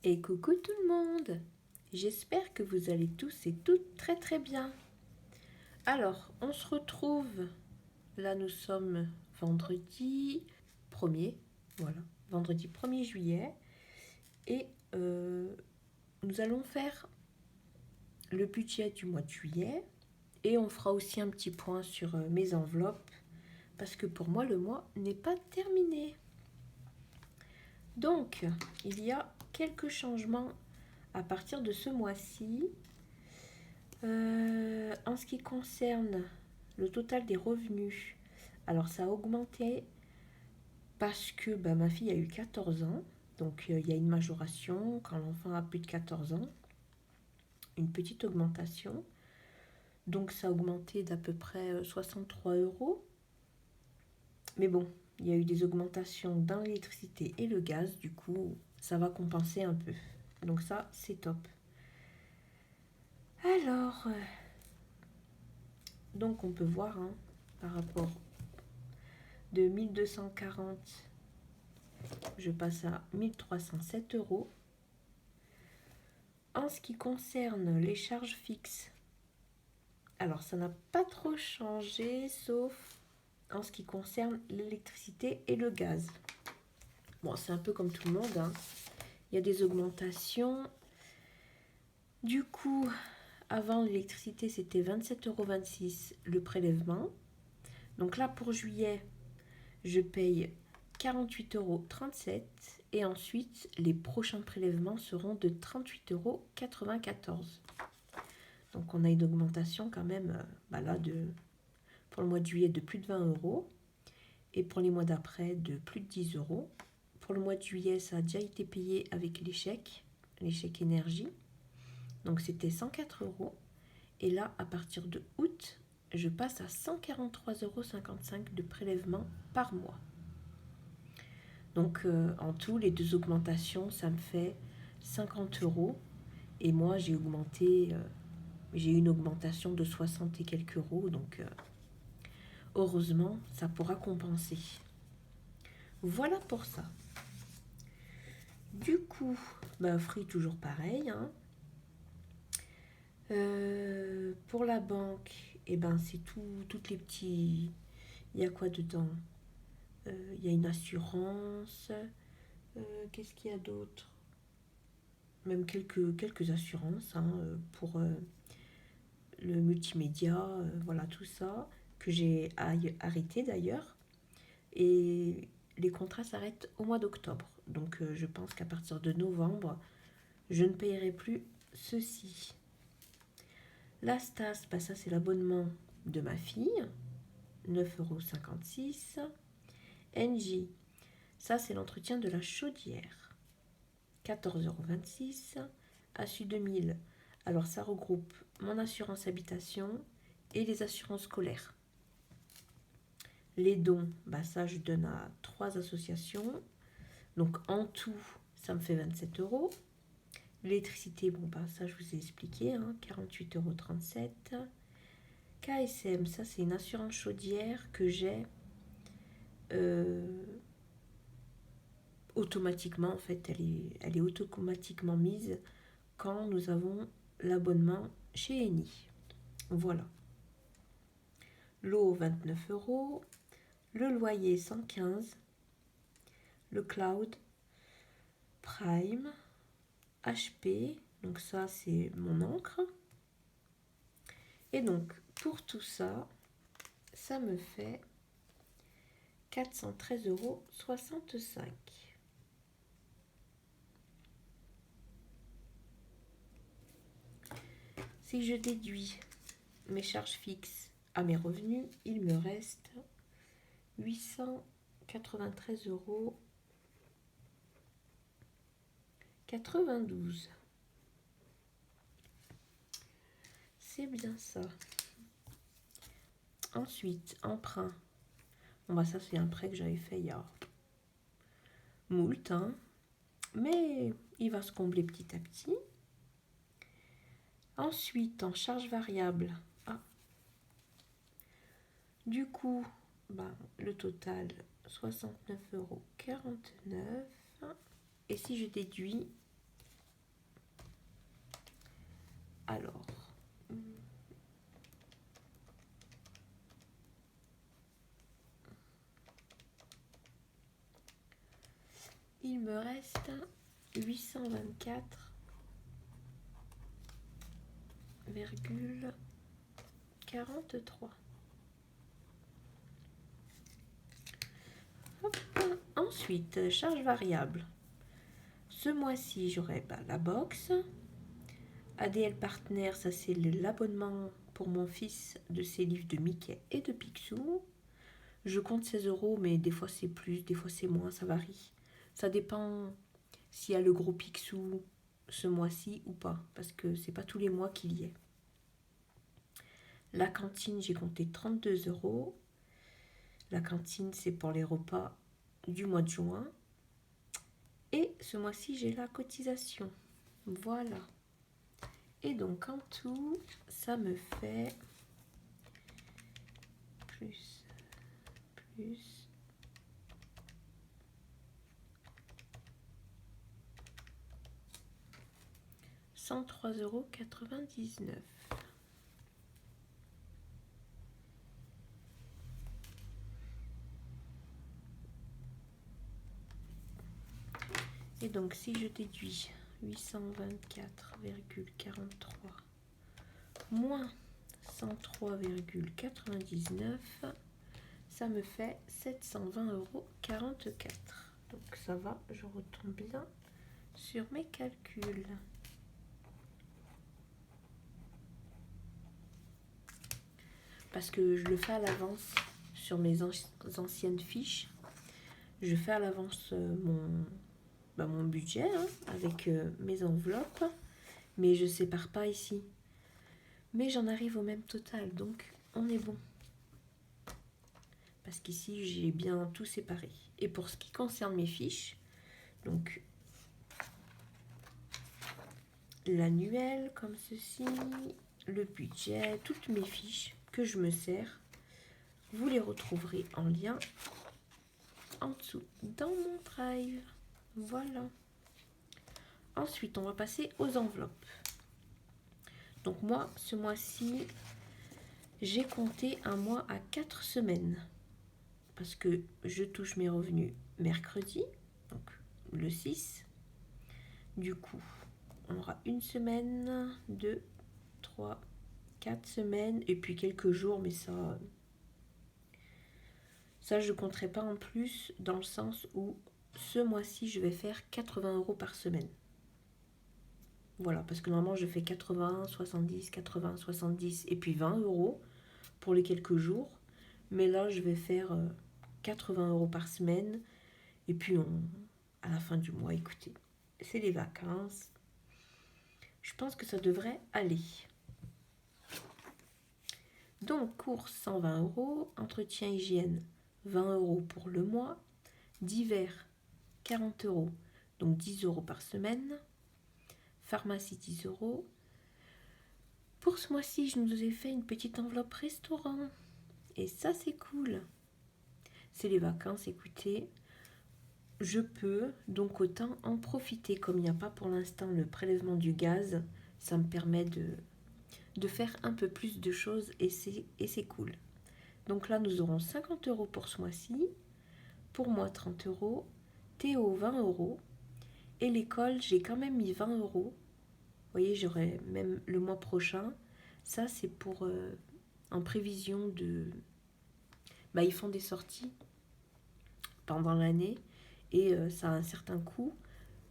Et coucou tout le monde. J'espère que vous allez tous et toutes très très bien. Alors, on se retrouve. Là, nous sommes vendredi 1er. Voilà, vendredi 1er juillet. Et nous allons faire le budget du mois de juillet. Et on fera aussi un petit point sur mes enveloppes. Parce que pour moi, le mois n'est pas terminé. Donc, il y a quelques changements à partir de ce mois-ci. En ce qui concerne le total des revenus, alors ça a augmenté parce que ma fille a eu 14 ans. Donc il y a une majoration quand l'enfant a plus de 14 ans, une petite augmentation. Donc ça a augmenté d'à peu près 63 euros. Mais bon, il y a eu des augmentations dans l'électricité et le gaz, du coup ça va compenser un peu. Donc ça, c'est top. Alors, donc on peut voir par rapport de 1240, je passe à 1307 euros. En ce qui concerne les charges fixes, alors ça n'a pas trop changé, sauf en ce qui concerne l'électricité et le gaz. Bon, c'est un peu comme tout le monde, Il y a des augmentations. Du coup, avant l'électricité, c'était 27,26 € le prélèvement. Donc là, pour juillet, je paye 48,37 € et ensuite les prochains prélèvements seront de 38,94 €. Donc on a une augmentation quand même pour le mois de juillet de plus de 20 € et pour les mois d'après de plus de 10 €. Pour le mois de juillet, ça a déjà été payé avec l'échec énergie. Donc c'était 104 € et là à partir de août, je passe à 143,55 € de prélèvement par mois. Donc en tout, les deux augmentations, ça me fait 50 €. Et moi, j'ai eu une augmentation de 60 et quelques euros. Donc heureusement, ça pourra compenser. Voilà pour ça. Du coup, Free toujours pareil. Pour la banque, c'est toutes les petits... Il y a quoi dedans? Il y a une assurance. Qu'est-ce qu'il y a d'autre? Même quelques assurances pour le multimédia, voilà tout ça, que j'ai arrêté d'ailleurs. Et les contrats s'arrêtent au mois d'octobre. Donc je pense qu'à partir de novembre, je ne payerai plus ceci. La Stas, ça c'est l'abonnement de ma fille, 9,56 €. NJ, ça c'est l'entretien de la chaudière, 14,26 €. Assu 2000, alors ça regroupe mon assurance habitation et les assurances scolaires. Les dons, ça je donne à 3 associations. Donc en tout, ça me fait 27 €. L'électricité, ça je vous ai expliqué, 48,37 €. KSM, ça c'est une assurance chaudière que j'ai automatiquement, en fait, elle est automatiquement mise quand nous avons l'abonnement chez Eni. Voilà. L'eau, 29 €. Le loyer, 115 €. Le cloud, Prime, HP, donc ça c'est mon encre. Et donc pour tout ça, ça me fait 413,65 €. Si je déduis mes charges fixes à mes revenus, il me reste 893,92 €. C'est bien ça. Ensuite, emprunt. Ça c'est un prêt que j'avais fait il y a moult, mais il va se combler petit à petit. Ensuite, en charge variable, du coup, le total, 69,49 €. Et si je déduis Alors, il me reste 824,43. Ensuite, charge variable. Ce mois-ci, j'aurai la box. ADL Partner, ça c'est l'abonnement pour mon fils de ses livres de Mickey et de Picsou. Je compte 16 €, mais des fois c'est plus, des fois c'est moins, ça varie. Ça dépend s'il y a le gros Picsou ce mois-ci ou pas, parce que c'est pas tous les mois qu'il y est. La cantine, j'ai compté 32 €. La cantine, c'est pour les repas du mois de juin. Et ce mois-ci, j'ai la cotisation. Voilà. Et donc, en tout, ça me fait plus 103,99 €. Et donc, si je déduis 824,43 moins 103,99, ça me fait 720,44 €. Donc ça va, je retombe bien sur mes calculs. Parce que je le fais à l'avance sur mes anciennes fiches. Je fais à l'avance mon budget avec mes enveloppes, mais je sépare pas ici. Mais j'en arrive au même total, donc on est bon. Parce qu'ici, j'ai bien tout séparé. Et pour ce qui concerne mes fiches, donc l'annuel comme ceci, le budget, toutes mes fiches que je me sers, vous les retrouverez en lien en dessous dans mon drive. Voilà. Ensuite, on va passer aux enveloppes. Donc moi, ce mois-ci, j'ai compté un mois à 4 semaines. Parce que je touche mes revenus mercredi, donc le 6. Du coup, on aura une semaine, 2, 3, 4 semaines, et puis quelques jours, mais ça je ne compterai pas en plus, dans le sens où ce mois-ci, je vais faire 80 € par semaine. Voilà, parce que normalement, je fais 80, 70, 80, 70, et puis 20 € pour les quelques jours. Mais là, je vais faire 80 € par semaine, et puis à la fin du mois, écoutez, c'est les vacances. Je pense que ça devrait aller. Donc, course 120 €, entretien hygiène 20 € pour le mois, divers 40 €, donc 10 € par semaine, pharmacie 10 €. Pour ce mois-ci, je nous ai fait une petite enveloppe restaurant, et ça c'est cool. C'est les vacances, écoutez, je peux donc autant en profiter. Comme il n'y a pas pour l'instant le prélèvement du gaz, ça me permet de faire un peu plus de choses, et c'est cool. Donc là, nous aurons 50 € pour ce mois-ci, pour moi 30 €, Théo 20 €, et l'école, j'ai quand même mis 20 €. Vous voyez, j'aurai même le mois prochain. Ça, c'est pour en prévision de... ils font des sorties pendant l'année, et ça a un certain coût.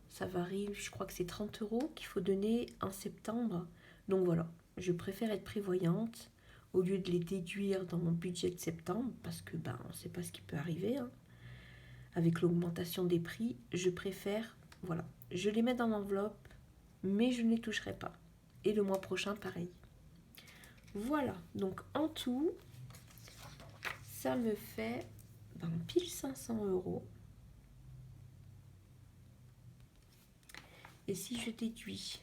Ça varie, je crois que c'est 30 € qu'il faut donner en septembre. Donc voilà, je préfère être prévoyante au lieu de les déduire dans mon budget de septembre, parce que on ne sait pas ce qui peut arriver. Avec l'augmentation des prix, je préfère, voilà, je les mets dans l'enveloppe, mais je ne les toucherai pas. Et le mois prochain, pareil. Voilà, donc en tout, ça me fait pile 500 €. Et si je déduis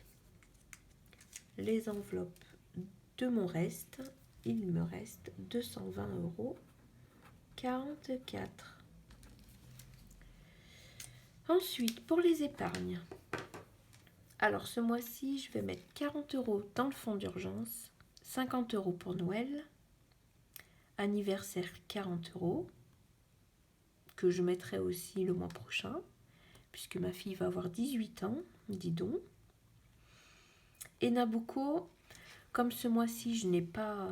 les enveloppes de mon reste, il me reste 220,44 €. Ensuite, pour les épargnes. Alors ce mois-ci, je vais mettre 40 € dans le fonds d'urgence, 50 € pour Noël, anniversaire 40 €, que je mettrai aussi le mois prochain, puisque ma fille va avoir 18 ans, dis donc. Et Nabucco, comme ce mois-ci, je n'ai pas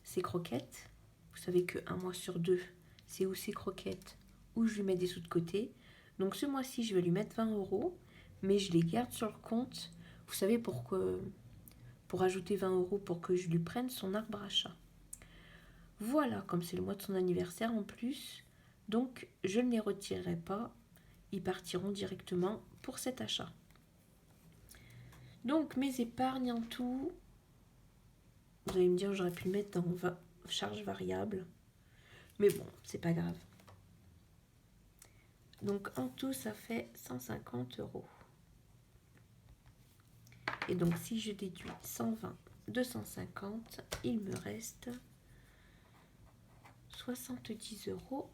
ses croquettes, vous savez qu'un mois sur deux, c'est ou ses croquettes, ou je lui mets des sous de côté. Donc ce mois-ci, je vais lui mettre 20 €, mais je les garde sur le compte. Vous savez pourquoi? Pour ajouter 20 € pour que je lui prenne son arbre à chat. Voilà, comme c'est le mois de son anniversaire en plus, donc je ne les retirerai pas. Ils partiront directement pour cet achat. Donc mes épargnes en tout, vous allez me dire j'aurais pu le mettre dans charge variable, mais bon, c'est pas grave. Donc en tout, ça fait 150 €. Et donc si je déduis 120 de 150, il me reste 70,44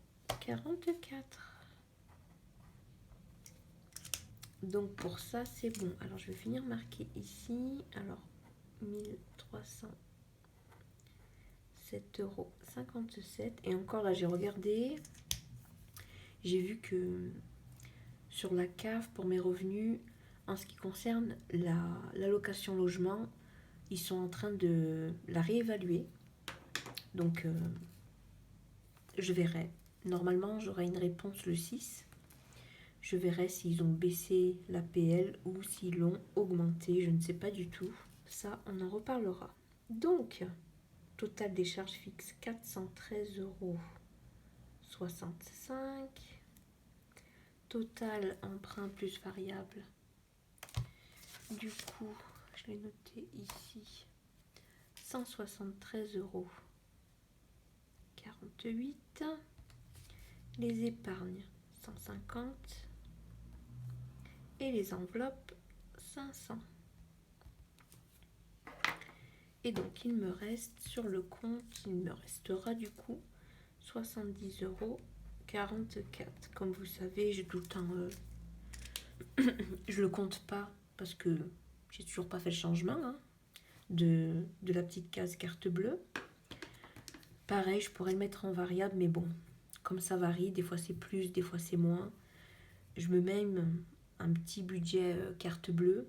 €. Donc pour ça, c'est bon. Alors je vais finir marquer ici. Alors 1307,57 €. Et encore là, j'ai regardé. J'ai vu que sur la CAF, pour mes revenus, en ce qui concerne l'allocation logement, ils sont en train de la réévaluer. Donc je verrai. Normalement, j'aurai une réponse le 6. Je verrai s'ils ont baissé l'APL ou s'ils l'ont augmenté. Je ne sais pas du tout. Ça, on en reparlera. Donc, total des charges fixes, 413,65 €. Total emprunt plus variable. Du coup, je l'ai noté ici. 173,48 €. Les épargnes, 150. Et les enveloppes, 500. Et donc, il me reste sur le compte, il me restera du coup 70,44 €. Comme vous savez, j'ai tout le temps... je le compte pas parce que j'ai toujours pas fait le changement de la petite case carte bleue. Pareil, je pourrais le mettre en variable, mais bon, comme ça varie, des fois c'est plus, des fois c'est moins. Je me mets un petit budget carte bleue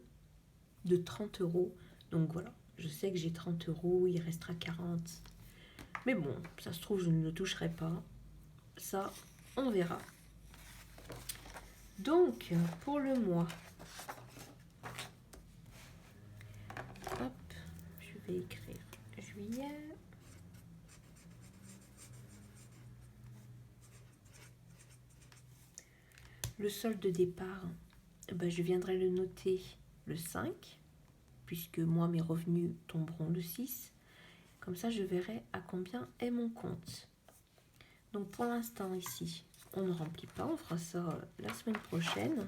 de 30 €. Donc voilà, je sais que j'ai 30 €, il restera 40. Mais bon, ça se trouve, je ne le toucherai pas. Ça, on verra. Donc, pour le mois, hop, je vais écrire juillet. Le solde de départ, je viendrai le noter le 5, puisque moi, mes revenus tomberont le 6. Comme ça, je verrai à combien est mon compte. Donc, pour l'instant, ici, on ne remplit pas. On fera ça la semaine prochaine.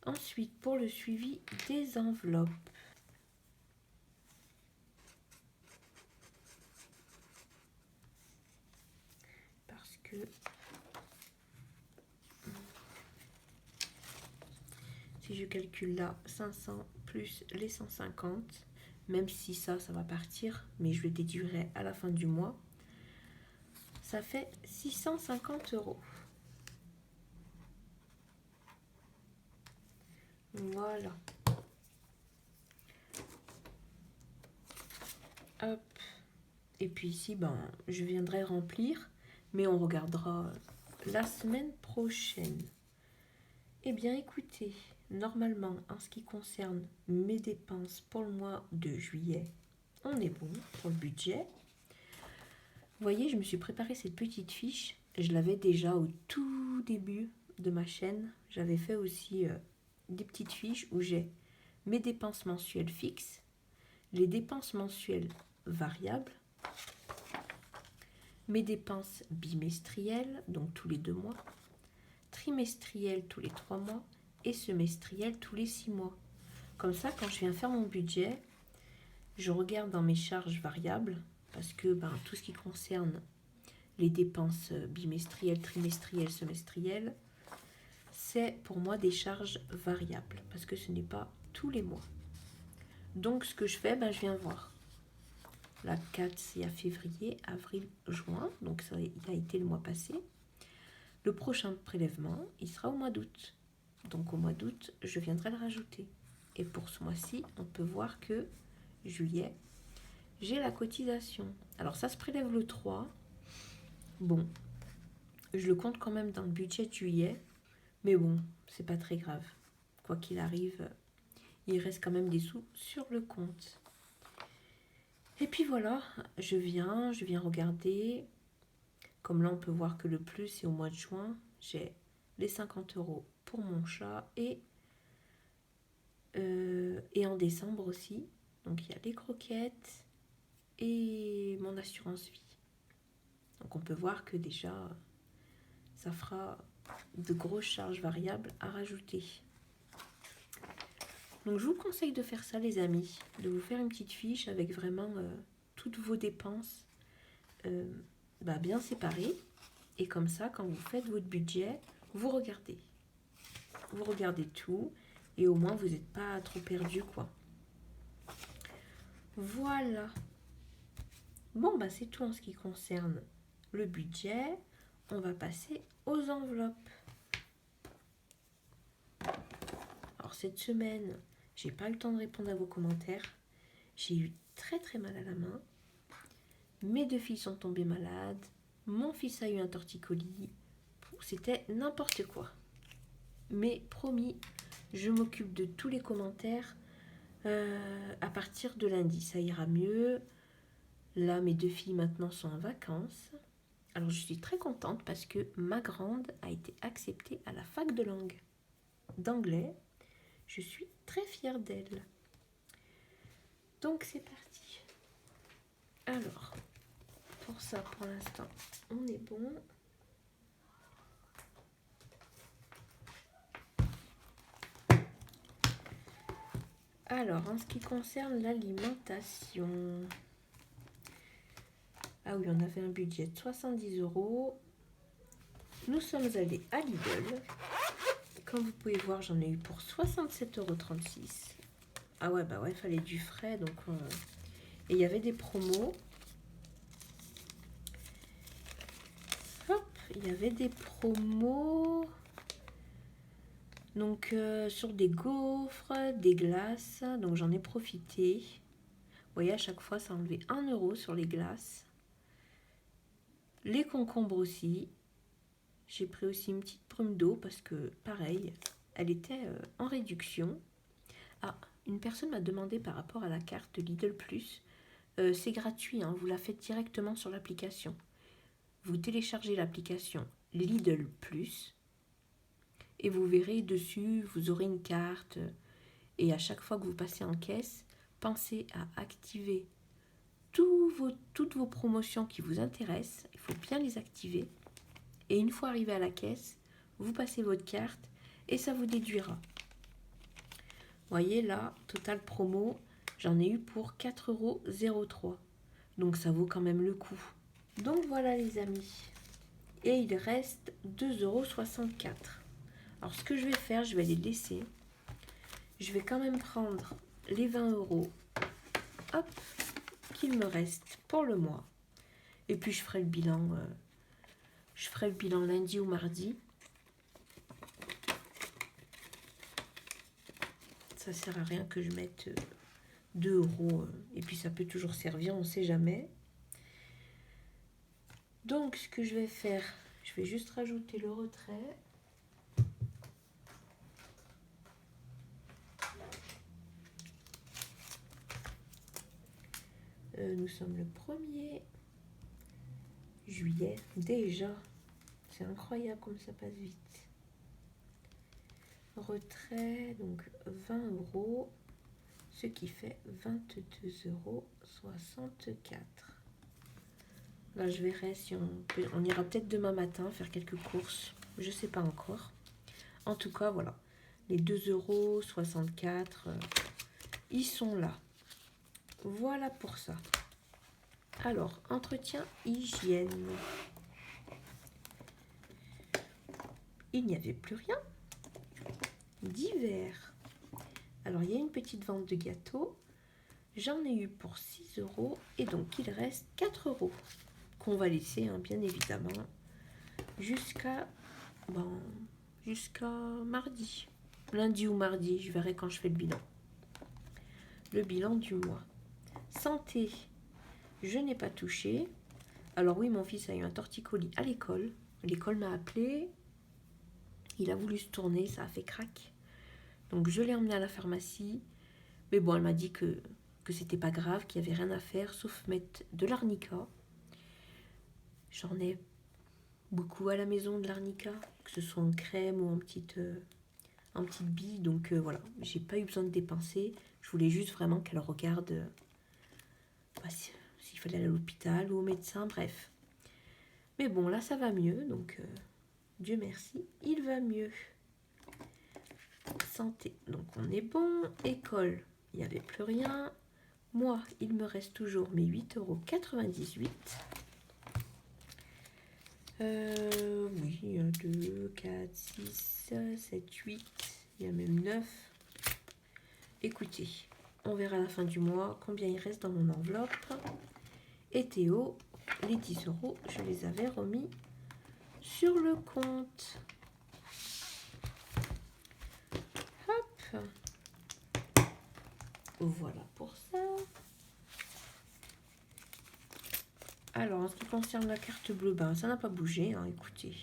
Ensuite, pour le suivi des enveloppes. Parce que si je calcule là, 500 plus les 150, même si ça va partir, mais je le déduirai à la fin du mois, ça fait 650 €. Voilà. Hop. Et puis ici, je viendrai remplir, mais on regardera la semaine prochaine. Eh bien, écoutez, normalement, en ce qui concerne mes dépenses pour le mois de juillet, on est bon pour le budget. Vous voyez, je me suis préparé cette petite fiche. Je l'avais déjà au tout début de ma chaîne. J'avais fait aussi des petites fiches où j'ai mes dépenses mensuelles fixes, les dépenses mensuelles variables, mes dépenses bimestrielles, donc tous les 2 mois, trimestrielles tous les 3 mois et semestrielles tous les 6 mois. Comme ça, quand je viens faire mon budget, je regarde dans mes charges variables parce que tout ce qui concerne les dépenses bimestrielles, trimestrielles, semestrielles, c'est pour moi des charges variables parce que ce n'est pas tous les mois. Donc ce que je fais, je viens voir. La 4, c'est à février, avril, juin, donc ça il a été le mois passé. Le prochain prélèvement, il sera au mois d'août. Donc au mois d'août, je viendrai le rajouter. Et pour ce mois-ci, on peut voir que juillet, j'ai la cotisation. Alors ça se prélève le 3. Bon, je le compte quand même dans le budget de juillet. Mais bon, c'est pas très grave. Quoi qu'il arrive, il reste quand même des sous sur le compte. Et puis voilà, je viens regarder. Comme là, on peut voir que le plus, c'est au mois de juin. J'ai les 50 € pour mon chat et en décembre aussi. Donc, il y a les croquettes et mon assurance vie. Donc, on peut voir que déjà, ça fera de grosses charges variables à rajouter. Donc, je vous conseille de faire ça, les amis. De vous faire une petite fiche avec vraiment toutes vos dépenses bien séparées. Et comme ça, quand vous faites votre budget, vous regardez. Vous regardez tout et au moins, vous n'êtes pas trop perdu, quoi. Voilà. Bon, c'est tout en ce qui concerne le budget. On va passer aux enveloppes. Alors, cette semaine, j'ai pas eu le temps de répondre à vos commentaires. J'ai eu très très mal à la main. Mes 2 filles sont tombées malades. Mon fils a eu un torticolis. C'était n'importe quoi. Mais promis, je m'occupe de tous les commentaires à partir de lundi. Ça ira mieux. Là, mes 2 filles maintenant sont en vacances. Alors, je suis très contente parce que ma grande a été acceptée à la fac de langue d'anglais. Je suis très fière d'elle. Donc, c'est parti. Alors, pour ça, pour l'instant, on est bon. Alors, en ce qui concerne l'alimentation, ah oui, on avait un budget de 70 €. Nous sommes allés à Lidl. Comme vous pouvez voir, j'en ai eu pour 67,36 €. Ah ouais, il fallait du frais. Donc, et il y avait des promos. Hop, il y avait des promos. Donc, sur des gaufres, des glaces. Donc, j'en ai profité. Vous voyez, à chaque fois, ça enlevait 1 € sur les glaces. Les concombres aussi. J'ai pris aussi une petite brume d'eau parce que, pareil, elle était en réduction. Ah, une personne m'a demandé par rapport à la carte Lidl Plus. C'est gratuit, hein, vous la faites directement sur l'application. Vous téléchargez l'application Lidl Plus et vous verrez dessus, vous aurez une carte. Et à chaque fois que vous passez en caisse, pensez à activer toutes vos promotions qui vous intéressent. Il faut bien les activer. Et une fois arrivé à la caisse, vous passez votre carte et ça vous déduira. Vous voyez là, total promo, j'en ai eu pour 4,03 €. Donc ça vaut quand même le coup. Donc voilà les amis. Et il reste 2,64 €. Alors ce que je vais faire, je vais les laisser. Je vais quand même prendre les 20 € qu'il me reste pour le mois. Et puis je ferai le bilan. Je ferai le bilan lundi ou mardi. Ça sert à rien que je mette 2 €. Et puis ça peut toujours servir, on ne sait jamais. Donc ce que je vais faire, je vais juste rajouter le retrait. Nous sommes le 1er juillet. Déjà, c'est incroyable comme ça passe vite. Retrait, donc 20 €, ce qui fait 22,64 €. Là, je verrai si on ira peut-être demain matin faire quelques courses. Je ne sais pas encore. En tout cas, voilà. Les 2,64 €, ils sont là. Voilà pour ça. Alors, entretien hygiène. Il n'y avait plus rien. d'hiver. Alors, il y a une petite vente de gâteaux. J'en ai eu pour 6 € et donc il reste 4 € qu'on va laisser, hein, bien évidemment, jusqu'à mardi. Lundi ou mardi, je verrai quand je fais le bilan. Le bilan du mois. Santé, je n'ai pas touché. Alors oui, mon fils a eu un torticolis à l'école. L'école m'a appelé. Il a voulu se tourner, ça a fait crack. Donc je l'ai emmené à la pharmacie. Mais bon, elle m'a dit que c'était pas grave, qu'il n'y avait rien à faire, sauf mettre de l'arnica. J'en ai beaucoup à la maison de l'arnica, que ce soit en crème ou en petite bille. Donc voilà, j'ai pas eu besoin de dépenser. Je voulais juste vraiment qu'elle regarde s'il fallait aller à l'hôpital ou au médecin, bref. Mais bon, là ça va mieux, donc Dieu merci, il va mieux. Santé, donc on est bon. École, il n'y avait plus rien. Moi, il me reste toujours mes 8,98 €. Oui, 2, 4, 6, 7, 8, il y a même 9. Écoutez, on verra à la fin du mois combien il reste dans mon enveloppe. Et Théo, les 10 €, je les avais remis sur le compte. Hop. Voilà pour ça. Alors, en ce qui concerne la carte bleue, ça n'a pas bougé, hein, écoutez.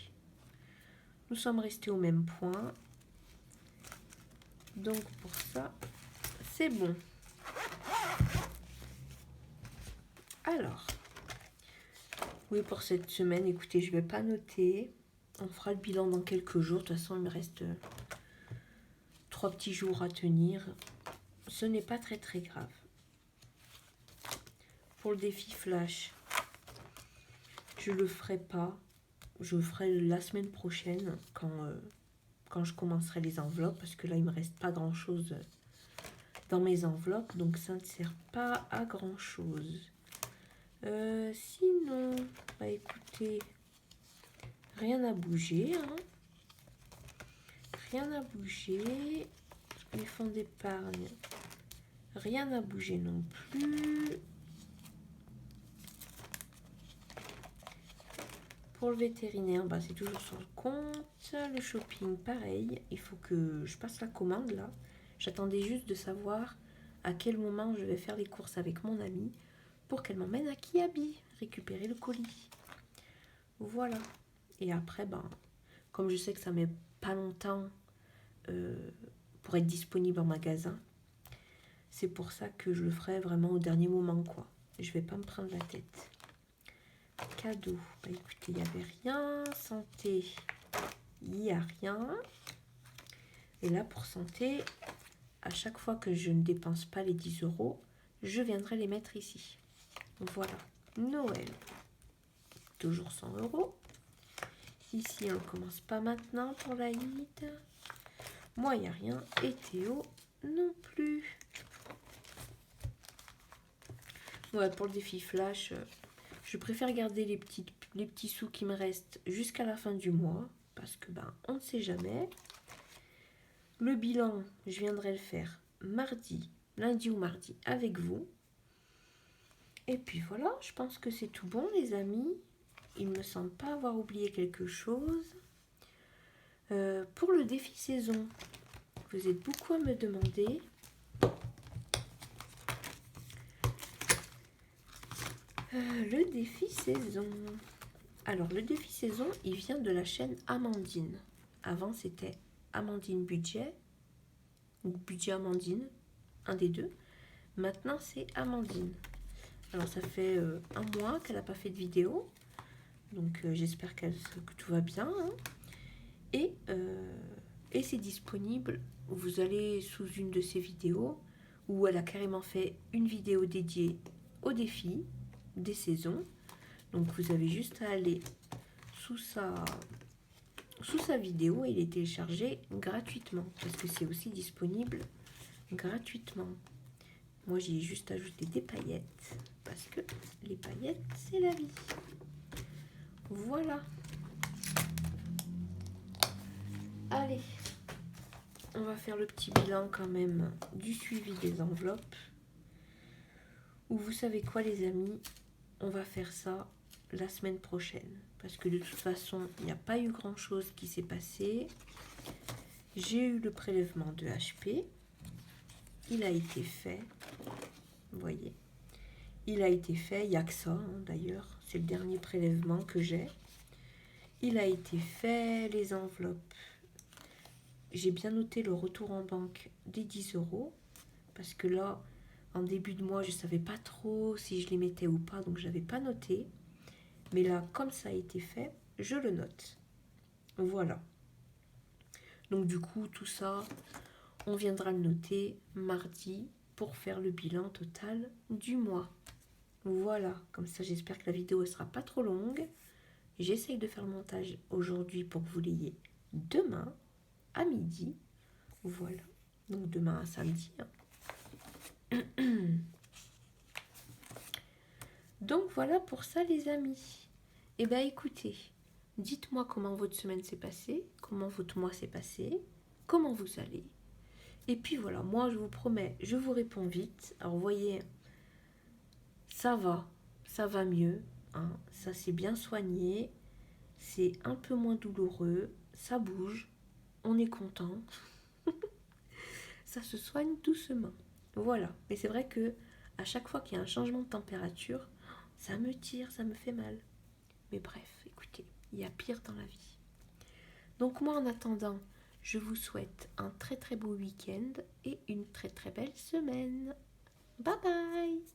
Nous sommes restés au même point. Donc, pour ça, c'est bon. Alors, oui, pour cette semaine, écoutez, je ne vais pas noter. On fera le bilan dans quelques jours. De toute façon, il me reste 3 petits jours à tenir. Ce n'est pas très, très grave. Pour le défi flash, je ne le ferai pas. Je le ferai la semaine prochaine quand je commencerai les enveloppes. Parce que là, il ne me reste pas grand-chose dans mes enveloppes. Donc, ça ne sert pas à grand-chose. Sinon, écoutez, rien n'a bougé. Hein. Rien n'a bougé. Les fonds d'épargne, rien n'a bougé non plus. Pour le vétérinaire, c'est toujours sur le compte. Le shopping, pareil. Il faut que je passe la commande là. J'attendais juste de savoir à quel moment je vais faire les courses avec mon amie pour qu'elle m'emmène à Kiabi récupérer le colis. Voilà. Et après, comme je sais que ça met pas longtemps pour être disponible en magasin, c'est pour ça que je le ferai vraiment au dernier moment, quoi. Je vais pas me prendre la tête. Cadeau, écoutez, il n'y avait rien. Santé, il n'y a rien. Et là, pour santé, à chaque fois que je ne dépense pas les 10 €, je viendrai les mettre ici. Voilà. Noël, toujours 100 €. Ici, on ne commence pas maintenant pour l'Aïd. Moi, il n'y a rien. Et Théo, non plus. Ouais, pour le défi flash, je préfère garder les petits sous qui me restent jusqu'à la fin du mois. Parce que, on ne sait jamais. Le bilan, je viendrai le faire lundi ou mardi avec vous. Et puis voilà, je pense que c'est tout bon, les amis. Il ne me semble pas avoir oublié quelque chose. Pour le défi saison, vous êtes beaucoup à me demander. Le défi saison. Alors, le défi saison, il vient de la chaîne Amandine. Avant, c'était Amandine Budget, ou Budget Amandine, un des deux. Maintenant, c'est Amandine. Alors, ça fait un mois qu'elle n'a pas fait de vidéo. Donc, j'espère que tout va bien. Hein. Et c'est disponible. Vous allez sous une de ses vidéos où elle a carrément fait une vidéo dédiée au défi des saisons. Donc, vous avez juste à aller sous sa vidéo et les télécharger gratuitement. Parce que c'est aussi disponible gratuitement. Moi, j'y ai juste ajouté des paillettes. Parce que les paillettes, c'est la vie. Voilà. Allez. on va faire le petit bilan quand même du suivi des enveloppes. Ou vous savez quoi les amis, on va faire ça la semaine prochaine. Parce que de toute façon, il n'y a pas eu grand chose qui s'est passé. J'ai eu le prélèvement de HP. Il a été fait. Vous voyez. Il a été fait, il n'y a que ça hein, d'ailleurs. C'est le dernier prélèvement que j'ai. Il a été fait, les enveloppes. J'ai bien noté le retour en banque des 10 €. Parce que là, en début de mois, je ne savais pas trop si je les mettais ou pas. Donc, je n'avais pas noté. Mais là, comme ça a été fait, je le note. Voilà. Donc, du coup, tout ça, on viendra le noter mardi pour faire le bilan total du mois. Voilà. Comme ça, j'espère que la vidéo ne sera pas trop longue. J'essaye de faire le montage aujourd'hui pour que vous l'ayez demain à midi. Voilà. Donc, demain à samedi. Donc, voilà pour ça, les amis. Eh bien, écoutez, dites-moi comment votre semaine s'est passée, comment votre mois s'est passé, comment vous allez. Et puis voilà, moi je vous promets, je vous réponds vite. Alors vous voyez, ça va mieux. Hein, ça s'est bien soigné, c'est un peu moins douloureux, ça bouge, on est content. Ça se soigne doucement. Voilà, mais c'est vrai que à chaque fois qu'il y a un changement de température, ça me tire, ça me fait mal. Mais bref, écoutez, il y a pire dans la vie. Donc moi en attendant, je vous souhaite un très très beau week-end et une très très belle semaine. Bye bye!